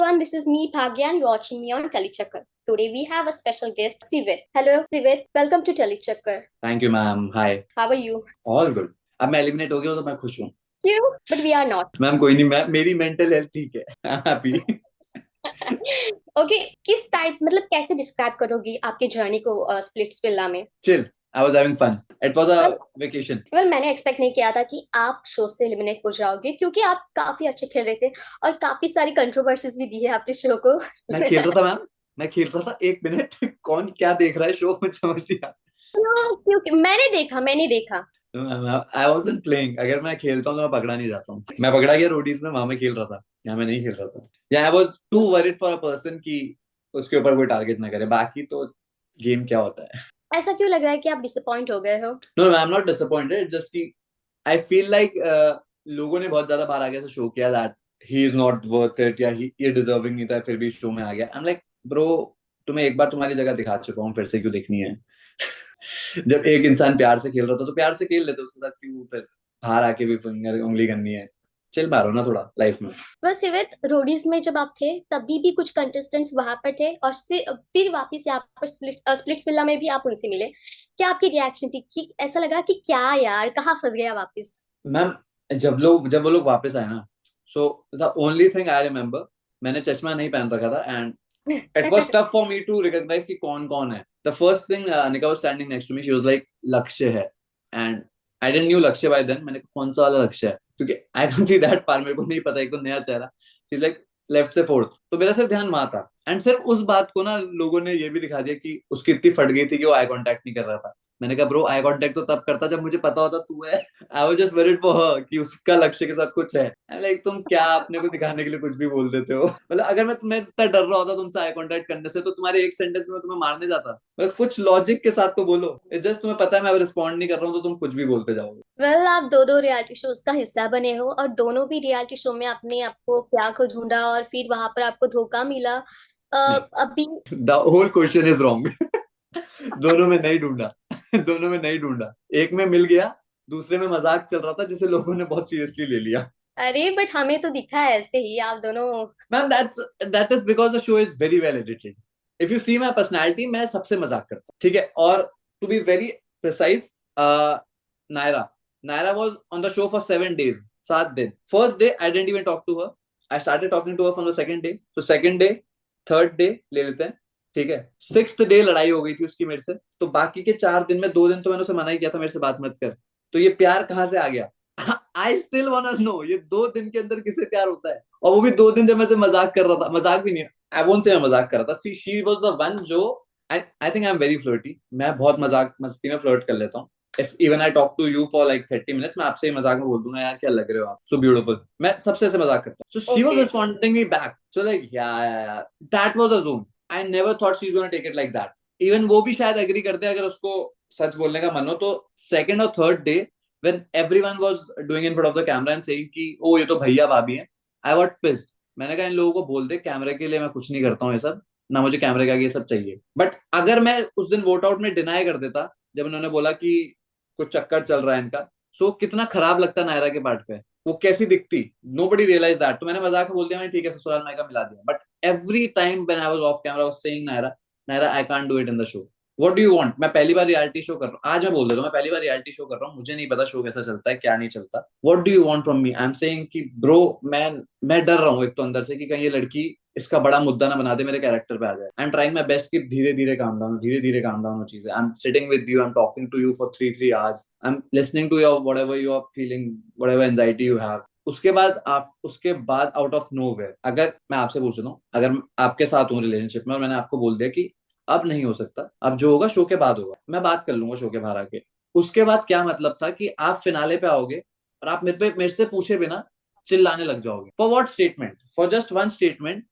everyone, this is me Bhagya and you're watching me on Telechakkar. Today we have a special guest, Sivit. Hello Sivit, welcome to Telechakkar. Thank you ma'am. Hi. How are you? All good. अब मैं eliminate हो गया हूं तो मैं खुश हूँ। You? But we are not. Ma'am कोई नहीं, मैं मेरी मेंटल हेल्थ ठीक है। हैप्पी। Okay, किस टाइप मतलब कैसे डिस्क्राइब करोगी आपकी जर्नी को स्प्लिट्स विला में? Chill. I was having fun. It was a Well, vacation. मैंने एक्सपेक्ट नहीं किया था कि आप शो से एलिमिनेट हो जाओगे क्योंकि आप काफी अच्छे खेल रहे थे और काफी सारी कंट्रोवर्सीज भी दी है आपके शो को। मैं खेल रहा था मैम। मैं खेल रहा था, एक मिनट। कौन क्या देख रहा है शो में, समझ नहीं आ क्योंकि मैंने देखा। रहा। I wasn't playing. अगर मैं खेलता हूँ तो मैं पकड़ा नहीं जाता हूँ। मैं पकड़ा गया रोडीज में, वहां में खेल रहा था। यहाँ मैं नहीं खेल रहा था। या I was to worried for a person कि उसके ऊपर कोई टारगेट ना करे। बाकी तो गेम क्या होता है। ऐसा क्यों लग रहा है कि आप डिसअपॉइंट हो गए हो? No, I am not disappointed, just कि आई फील लाइक लोगों ने बहुत ज्यादा बाहर आगे से शो किया that he is not worth it, या ये डिजर्विंग नहीं था, फिर भी शो में आ गया। आई एम लाइक ब्रो, तुम्हें एक बार तुम्हारी जगह दिखा चुका हूँ, फिर से क्यों देखनी है। जब एक इंसान प्यार से खेल रहा था तो प्यार से खेल लेते, उसके साथ क्यों फिर बाहर आके भी फिंगर उंगली करनी है। चिल मारो ना थोड़ा लाइफ में। बस सिवित रोडीज में जब आप थे तभी भी कुछ कंटेस्टेंट्स वहां पर थे और फिर वापस यहाँ पर स्प्लिट्स विला में भी आप उनसे मिले। क्या आपकी रिएक्शन थी कि ऐसा लगा कि क्या यार कहाँ फंस गया वापस? मैम, जब वो लोग वापस आए ना, so the only thing I remember, मैंने चश्मा नहीं पहन रखा था and it was tough for me to recognize कि कौन कौन है. The first thing, Anika was standing next to me. She was like, लक्ष्य है. And I didn't knew लक्ष्य by then. मैंने कहा कौन सा वाला लक्ष्य है, क्योंकि I can't see that part. मेरे को नहीं पता, एक तो नया चेहरा. She's like लेफ्ट से फोर्थ, तो मेरा सिर्फ ध्यान वहां था. एंड सिर्फ उस बात को ना लोगों ने ये भी दिखा दिया कि उसकी इतनी फट गई थी कि वो आई कांटेक्ट नहीं कर रहा था. मैंने कहा ब्रो, आई कांटेक्ट तो तब करता जब मुझे पता होता तू है. I was just worried for her कि उसका लक्ष्य के साथ कुछ है. लाइक तुम क्या अपने को दिखाने के लिए कुछ भी बोल देते हो. मतलब अगर मैं इतना डर रहा होता तुमसे आई कांटेक्ट करने से, तो तुम्हारे एक सेंटेंस में तुम्हें मारने जाता. मतलब कुछ लॉजिक के साथ तो बोलो. जस्ट तुम्हें पता है मैं अब रिस्पॉन्ड नहीं कर रहा हूँ तो तुम कुछ भी बोलते जाओगे. आप दो दो रियलिटी शोज का हिस्सा बने हो और दोनों भी रियलिटी शो में आपने आपको प्यार को ढूंढा और फिर वहां पर आपको धोखा मिला। नहीं, अभी the whole question is wrong. दोनों में नहीं ढूंढा. दोनों में नहीं ढूंढा. एक में मिल गया, दूसरे में मजाक चल रहा था जिसे लोगों ने बहुत सीरियसली ले लिया. अरे बट हमें तो दिखा है ऐसे ही आप दोनों। Ma'am that is because the show is very well edited. If you see my personality, मैं सबसे मजाक करता हूँ, ठीक है. और to be very precise, Naira Naira was on the show for 7 days, 7 दिन. First day I didn't even talk to her. I started talking to her from the second day. तो सेकंड डे, थर्ड डे ले लेते हैं, ठीक है. Sixth day लड़ाई हो गई थी उसकी मेरे से, तो बाकी के 4 दिन में 2 दिन तो मैंने उसे मना ही किया था मेरे से बात मत कर. तो ये प्यार कहाँ से आ गया? I still want to know, ये 2 दिन के अंदर किसे प्यार होता है? और वो भी 2 दिन जब मैं से मजाक कर रहा था. मजाक भी नहीं, आई वोंट से मैं मजाक कर रहा था. शी वाज द वन जो, I think I am very flirty. मैं बहुत मजाक मस्ती में फ्लर्ट कर लेता हूँ. If even I talk to you for like 30 minutes, मैं आपसे ही मजाक में बोल दूंगा यार क्या लग रहे हो आप, सो ब्यूटीफुल. मैं सबसे ऐसे मजाक करता हूँ. So she was okay. Responding me back, so like yeah that was a zone. I never thought she is gonna take it like that. Even वो भी शायद एग्री करते अगर उसको सच बोलने का मन हो तो. सेकंड और third day when everyone was doing in front of the camera and saying कि ओ ये तो भैया भाभी हैं, I got pissed. मैंने कहा इन लोगों को बोल दे कैमरे के लिए मैं कुछ नहीं करता हूँ ये सब, ना मुझे कैमरे के आगे ये सब चाहिए. बट अगर मैं उस दिन वोट आउट में डिनाई कर देता जब उन्होंने बोला कि कुछ चक्कर चल रहा है इनका, सो कितना खराब लगता नायरा के पार्ट पे, वो कैसी दिखती. Nobody realise that. तो मैंने मजाक में बोल दिया, मैंने ठीक है ससुराल मायका मिला दिया. But every time when I was off camera was saying Naira, Naira I can't do it in the show. What do you want? मैं पहली बार रियलिटी शो कर रहा हूँ, आज मैं बोल देता हूँ मैं पहली बार रियलिटी शो कर रहा हूँ, मुझे नहीं पता शो कैसा चलता है क्या नहीं चलता. What do you want from me? I am saying कि ब्रो, मैं डर रहा हूँ एक तो अंदर से कि कहीं ये लड़की इसका बड़ा मुद्दा ना बना दे, मेरे कैरेक्टर पे आ जाए. I am trying my best कि धीरे धीरे काम डाउन हो चीजें. I am sitting with you, I am talking to you for 3 hours. I am listening to your whatever you are feeling, whatever anxiety you have. उसके बाद out of nowhere अगर मैं आपसे पूछ रहा हूँ, अगर आपके साथ हूँ रिलेशनशिप में और मैंने आपको बोल दिया कि अब नहीं हो सकता, अब जो होगा शो के बाद होगा, मैं बात कर लूंगा शो के बाहर आके. उसके बाद क्या मतलब था कि आप फिनाले पे आओगे और आप मेरे से पूछे बिना चिल्लाने लग जाओगे. For what statement? For just one statement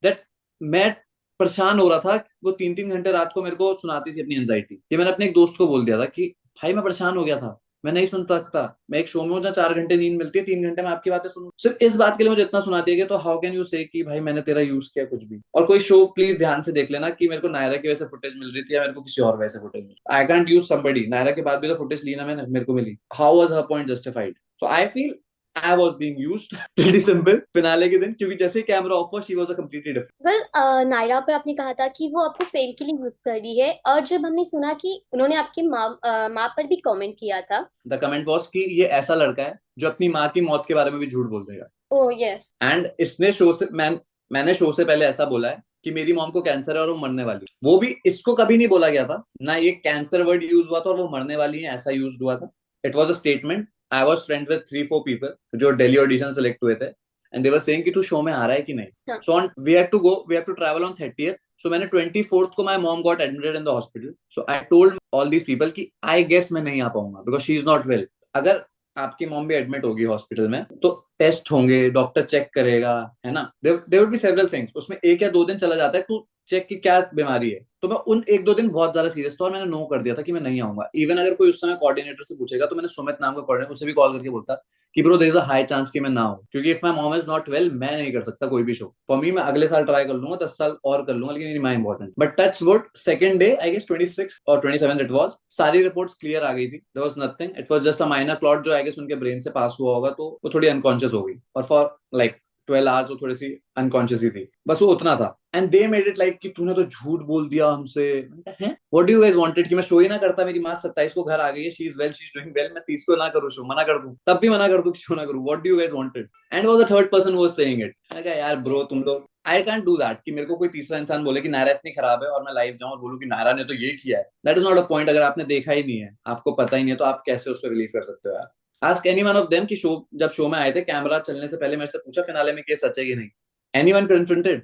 that मैं परेशान हो रहा था. वो 3 3 घंटे रात को मेरे को सुनाती थी अपनी एंजाइटी. ये मैंने अपने एक दोस्त को बोल दिया था कि भाई मैं परेशान हो गया था, मैं नहीं सुन सकता. मैं एक शो में हूँ जहाँ 4 घंटे नींद मिलती है, 3 घंटे में आपकी बातें सुनूं, सिर्फ इस बात के लिए मुझे इतना सुनाती है कि तो हाउ कैन यू से कि भाई मैंने तेरा यूज किया कुछ भी. और कोई शो प्लीज ध्यान से देख लेना कि मेरे को नायरा की वजह से फुटेज मिल रही थी या मेरे को किसी और वजह से फुटेज मिल रही. I can't use somebody. Naira के बाद भी तो फुटेज ली ना मैंने, मेरे को मिली. How was her point justified? So I feel I was being used. Pretty simple. Finale के दिन, क्योंकि जैसे कैमरा ऑफ हुआ, she was a completely different. बस नायरा पर आपने कहा था कि वो आपको फेम के लिए यूज कर रही है, और जब हमने सुना कि उन्होंने आपकी माँ पर भी कमेंट किया था। The comment was कि ये ऐसा लड़का है जो अपनी माँ की मौत के बारे में भी झूठ बोल देगा। ओ यस। एंड इसने शो से मैंने शो से पहले ऐसा बोला है कि मेरी मॉम को कैंसर है और वो मरने वाली है। वो भी इसको कभी नहीं बोला गया था ना, ये कैंसर वर्ड यूज हुआ था और वो मरने वाली है ऐसा यूज हुआ था। It was a statement. I was friend with 3-4 people जो दिल्ली ऑडिशन सेलेक्ट हुए थे, एंड दे वर सेइंग कि तू शो में आ रहा है कि नहीं। हाँ। So on we have to travel on 30th। So मैंने 24th को my mom got admitted in the hospital. So I told all these people कि आई गेस मैं नहीं आ पाऊंगा because she is not well. अगर आपकी मॉम भी एडमिट होगी हॉस्पिटल में तो टेस्ट होंगे, डॉक्टर चेक करेगा, है ना। There would be several things, उसमें 1 या 2 दिन चला जाता है तो चेक की क्या बीमारी है। तो मैं उन 1-2 दिन बहुत ज्यादा सीरियस था और मैंने नो कर दिया था कि मैं नहीं आऊंगा। इवन अगर कोई उस समय कोऑर्डिनेटर से पूछेगा तो मैंने सुमित नाम का कोऑर्डिनेटर, उसे भी कॉल करके बोलता कि bro there is a high chance कि मैं ना हूं, क्योंकि if my mom is not well मैं नहीं कर सकता कोई भी शो। फॉर मी मैं अगले साल ट्राई कर लूंगा, 10 साल और कर लूंगा, लेकिन मेरी माँ important. But touch wood second day I guess 26 और 27 इट वाज, सारी रिपोर्ट्स क्लियर आ गई थी। There was nothing, it was just a minor clot जो आई गेस उनके ब्रेन से पास हुआ होगा, तो वो थोड़ी अनकॉन्शियस हो गई और फॉर लाइक 12 आवर्स वो थोड़ी सी अनकॉन्शियस ही थी, बस वो उतना था। And they made it like कि तूने तो झूठ बोल दिया हमसे। What do you guys wanted कि मैं शो ही ना करता, मेरी माँ 27 को घर आ गई है, she is well, she is doing well, मैं 30 को ना करूँ शो, मना कर दूं, तब भी मना कर दूं कि शो ना करूं। What do you guys wanted? And was the third person was saying it. मैंने कहा यार ब्रो तुम लोग, आई कैंट डू दैट कि मेरे को कोई तीसरा इंसान बोले कि नायरा इतनी खराब है और मैं लाइव जाऊं और बोलूं कि नायरा ने तो ये किया है। That is not a point. अगर आपने देखा ही नहीं है, आपको पता ही नहीं है, तो आप कैसे उस पर बिलीव कर सकते हो यार? Ask any one of them कि शो, जब शो में आए थे कैमरा चलने से पहले मेरे से पूछा फिनाले में कि सच है कि नहीं। Any one confronted?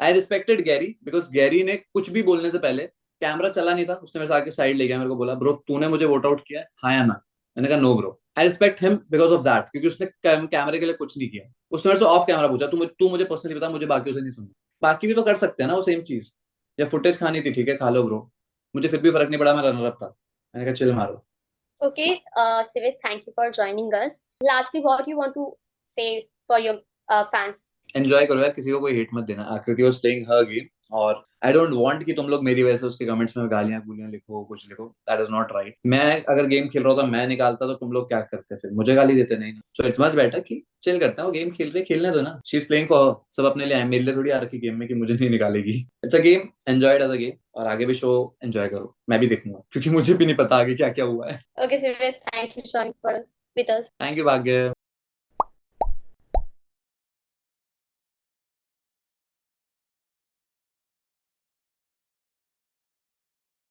I respected Gary because Gary ने कुछ भी बोलने से पहले, कैमरा चला नहीं था, उसने मेरे से आके साइड ले गया, मेरे को बोला ब्रो तूने मुझे वोट आउट किया है, हाँ या ना? मैंने कहा no bro. I respect him because of that, क्योंकि उसने कैमरे के लिए कुछ नहीं किया। उसने मेरे से ऑफ कैमरा पूछा तू मुझे पर्सनली बता, मुझे बाकियों से नहीं सुनना। बाकी भी तो कर सकते हैं ना वो सेम चीज। या फुटेज खानी थी, ठीक है खा लो ब्रो, मुझे फिर भी फर्क नहीं पड़ा, मैं रनर अप था। मैंने कहा चिल मारो। ओके सिवित, thank you for joining us. Lastly what you want to say for your fans. Enjoy करो यार, किसी को कोई हेट मत देना। आकृति वाज प्लेइंग हर गेम, और आई डोंट वांट कि तुम लोग मेरी वजह से उसके कमेंट्स में गालियां गुलियां लिखो, कुछ लिखो। That is not right. मैं अगर गेम खेल रहा होता, मैं निकालता, तो तुम लोग क्या करते? फिर मुझे गाली देते नहीं ना। सो इट्स मच बेटर कि चिल करते हैं, वो गेम खेल रहे, खेलने दो ना। शी इज प्लेइंग फॉर, सब अपने लिए है, मेरे लिए थोड़ी आ रखी गेम में कि मुझे नहीं निकालेगी। It's a game, enjoy it as a game, और आगे भी शो एंजॉय करो, मैं भी देखूंगा, क्योंकि मुझे भी नहीं पता आगे क्या क्या हुआ है। ओके सिवित, thank you joining for us with us. Thank you भाग्य।